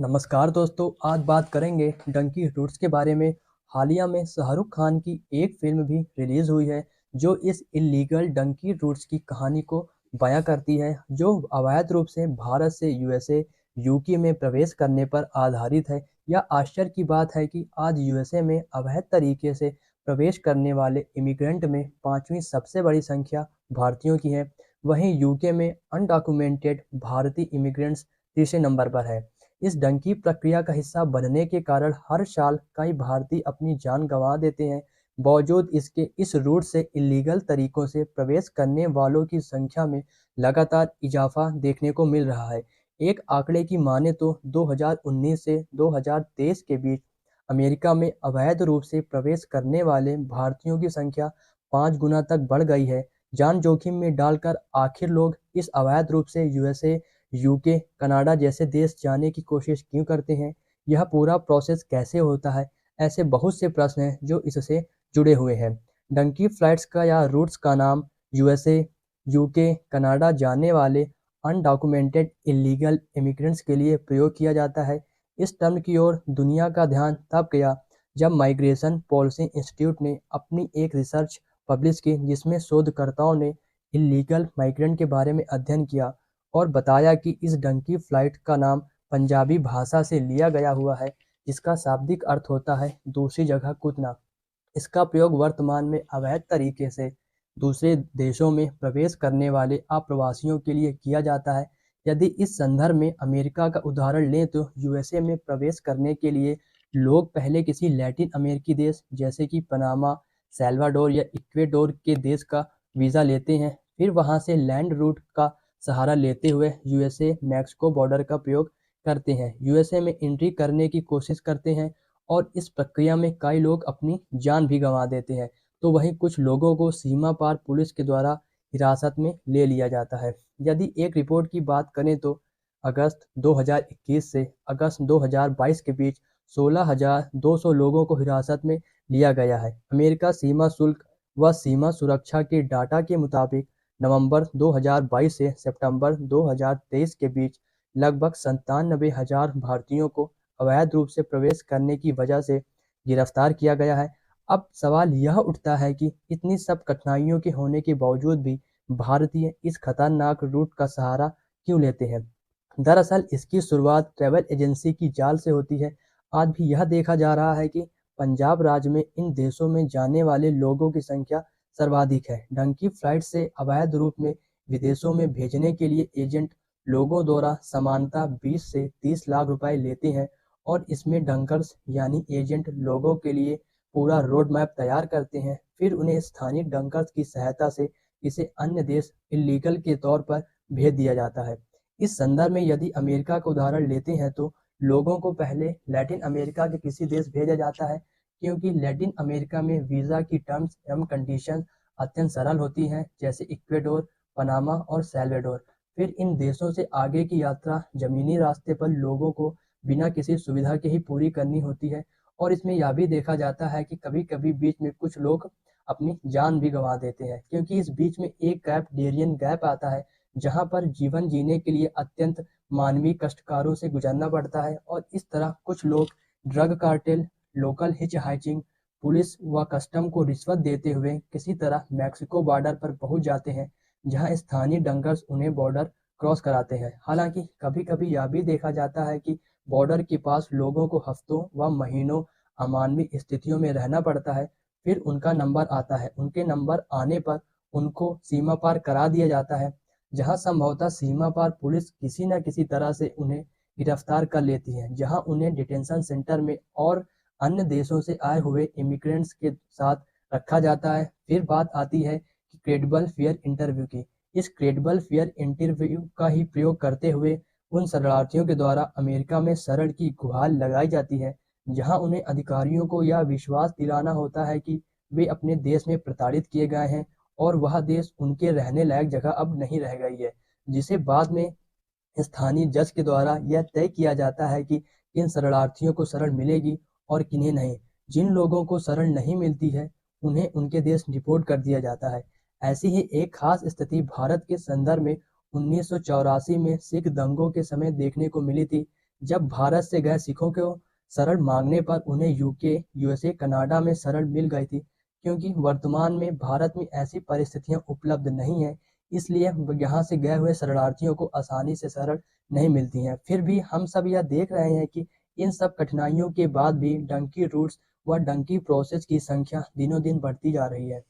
नमस्कार दोस्तों, आज बात करेंगे डंकी रूट्स के बारे में। हालिया में शाहरुख खान की एक फिल्म भी रिलीज हुई है जो इस इलीगल डंकी रूट्स की कहानी को बयां करती है, जो अवैध रूप से भारत से यूएसए यूके में प्रवेश करने पर आधारित है। यह आश्चर्य की बात है कि आज यूएसए में अवैध तरीके से प्रवेश करने वाले इमिग्रेंट में पांचवी सबसे बड़ी संख्या भारतीयों की है। वहीं यूके में अनडॉक्यूमेंटेड भारतीय इमिग्रेंट्स तीसरे नंबर पर है। इस डंकी प्रक्रिया का हिस्सा बनने के कारण हर साल कई भारतीय अपनी जान गंवा देते हैं। बावजूद इसके इस रूट से इलीगल तरीकों से प्रवेश करने वालों की संख्या में लगातार इजाफा देखने को मिल रहा है। एक आंकड़े की माने तो 2019 से 2023 के बीच अमेरिका में अवैध रूप से प्रवेश करने वाले भारतीयों की संख्या 5 गुना तक बढ़ गई है। जान जोखिम में डालकर आखिर लोग इस अवैध रूप से यूएसए, यूके, कनाडा जैसे देश जाने की कोशिश क्यों करते हैं? यह पूरा प्रोसेस कैसे होता है? ऐसे बहुत से प्रश्न हैं जो इससे जुड़े हुए हैं। डंकी फ्लाइट्स का या रूट्स का नाम यूएसए, यूके, कनाडा जाने वाले अनडॉक्यूमेंटेड इलीगल इमिग्रेंट्स के लिए प्रयोग किया जाता है। इस टर्म की ओर दुनिया का ध्यान तब गया जब माइग्रेशन पॉलिसी इंस्टीट्यूट ने अपनी एक रिसर्च पब्लिश की, जिसमें शोधकर्ताओं ने इलीगल माइग्रेंट के बारे में अध्ययन किया और बताया कि इस डंकी फ्लाइट का नाम पंजाबी भाषा से लिया गया हुआ है, जिसका शाब्दिक अर्थ होता है दूसरी जगह कूदना। इसका प्रयोग वर्तमान में अवैध तरीके से दूसरे देशों में प्रवेश करने वाले अप्रवासियों के लिए किया जाता है। यदि इस संदर्भ में अमेरिका का उदाहरण लें तो यूएसए में प्रवेश करने के लिए लोग पहले किसी लैटिन अमेरिकी देश जैसे कि पनामा, सैल्वाडोर या इक्वेडोर के देश का वीज़ा लेते हैं। फिर वहां से लैंड रूट का सहारा लेते हुए यूएसए मैक्सिको बॉर्डर का प्रयोग करते हैं, यूएसए में एंट्री करने की कोशिश करते हैं और इस प्रक्रिया में कई लोग अपनी जान भी गंवा देते हैं। तो वहीं कुछ लोगों को सीमा पार पुलिस के द्वारा हिरासत में ले लिया जाता है। यदि एक रिपोर्ट की बात करें तो अगस्त 2021 से अगस्त 2022 के बीच 16,200 लोगों को हिरासत में लिया गया है। अमेरिका सीमा शुल्क व सीमा सुरक्षा के डाटा के मुताबिक नवंबर 2022 से सितंबर 2023 के बीच लगभग 97,000 भारतीयों को अवैध रूप से प्रवेश करने की वजह से गिरफ्तार किया गया है। अब सवाल यह उठता है कि इतनी सब कठिनाइयों के होने के बावजूद भी भारतीय इस खतरनाक रूट का सहारा क्यों लेते हैं? दरअसल इसकी शुरुआत ट्रैवल एजेंसी की जाल से होती है। आज भी यह देखा जा रहा है कि पंजाब राज्य में इन देशों में जाने वाले लोगों की संख्या सर्वाधिक है। डंकी फ्लाइट से अवैध रूप में विदेशों में भेजने के लिए एजेंट लोगों द्वारा सामान्यतः 20 से 30 लाख रुपए लेते हैं और इसमें डंकर्स यानी एजेंट लोगों के लिए पूरा रोड मैप तैयार करते हैं। फिर उन्हें स्थानीय डंकर्स की सहायता से इसे अन्य देश इलीगल के तौर पर भेज दिया जाता है। इस संदर्भ में यदि अमेरिका का उदाहरण लेते हैं तो लोगों को पहले लैटिन अमेरिका के किसी देश भेजा जाता है, क्योंकि लैटिन अमेरिका में वीज़ा की टर्म्स एवं कंडीशन अत्यंत सरल होती हैं, जैसे इक्वेडोर, पनामा और सैल्वाडोर। फिर इन देशों से आगे की यात्रा जमीनी रास्ते पर लोगों को बिना किसी सुविधा के ही पूरी करनी होती है और इसमें यह भी देखा जाता है कि कभी-कभी बीच में कुछ लोग अपनी जान भी गंवा देते हैं, क्योंकि इस बीच में एक गैप डेरियन गैप आता है, जहां पर जीवन जीने के लिए अत्यंत मानवीय कष्टकारों से गुजरना पड़ता है और इस तरह कुछ लोग drug cartel, local hitch hiking, police व कस्टम को रिश्वत देते हुए किसी तरह मैक्सिको बॉर्डर पर पहुंच जाते हैं, जहां स्थानीय डंकर्स उन्हें बॉर्डर क्रॉस कराते हैं। हालांकि कभी-कभी यह भी देखा जाता है कि बॉर्डर के पास लोगों को हफ्तों व महीनों अमानवीय स्थितियों में रहना पड़ता है। फिर उनका नंबर आता है, उनके नंबर आने पर उनको सीमा पार करा दिया जाता है, जहां संभवतः सीमा पार पुलिस किसी न किसी तरह से उन्हें गिरफ्तार कर लेती है, जहां उन्हें डिटेंशन सेंटर में और अन्य देशों से आए हुए इमिग्रेंट्स के साथ रखा जाता है। फिर बात आती है कि क्रेडिबल फेयर इंटरव्यू की। इस क्रेडिबल फेयर इंटरव्यू का ही प्रयोग करते हुए उन शरणार्थियों के द्वारा अमेरिका में शरण की गुहार लगाई जाती है, जहां उन्हें अधिकारियों को यह विश्वास दिलाना होता है कि वे अपने देश में प्रताड़ित किए गए हैं और वह देश उनके रहने लायक जगह अब नहीं रह गई है, जिसे बाद में स्थानीय जज के द्वारा यह तय किया जाता है कि किन शरणार्थियों को शरण मिलेगी और किन्हें नहीं। जिन लोगों को शरण नहीं मिलती है उन्हें उनके देश डिपोर्ट कर दिया जाता है। ऐसी ही एक खास स्थिति भारत के संदर्भ में 1984 में सिख दंगों के समय देखने को मिली थी, जब भारत से गए सिखों को शरण मांगने पर उन्हें यूके, यूएसए, कनाडा में शरण मिल गई थी, क्योंकि वर्तमान में भारत में ऐसी परिस्थितियां उपलब्ध नहीं हैं, इसलिए यहाँ से गए हुए शरणार्थियों को आसानी से शरण नहीं मिलती हैं। फिर भी हम सब यह देख रहे हैं कि इन सब कठिनाइयों के बाद भी डंकी रूट्स व डंकी प्रोसेस की संख्या दिनों दिन बढ़ती जा रही है।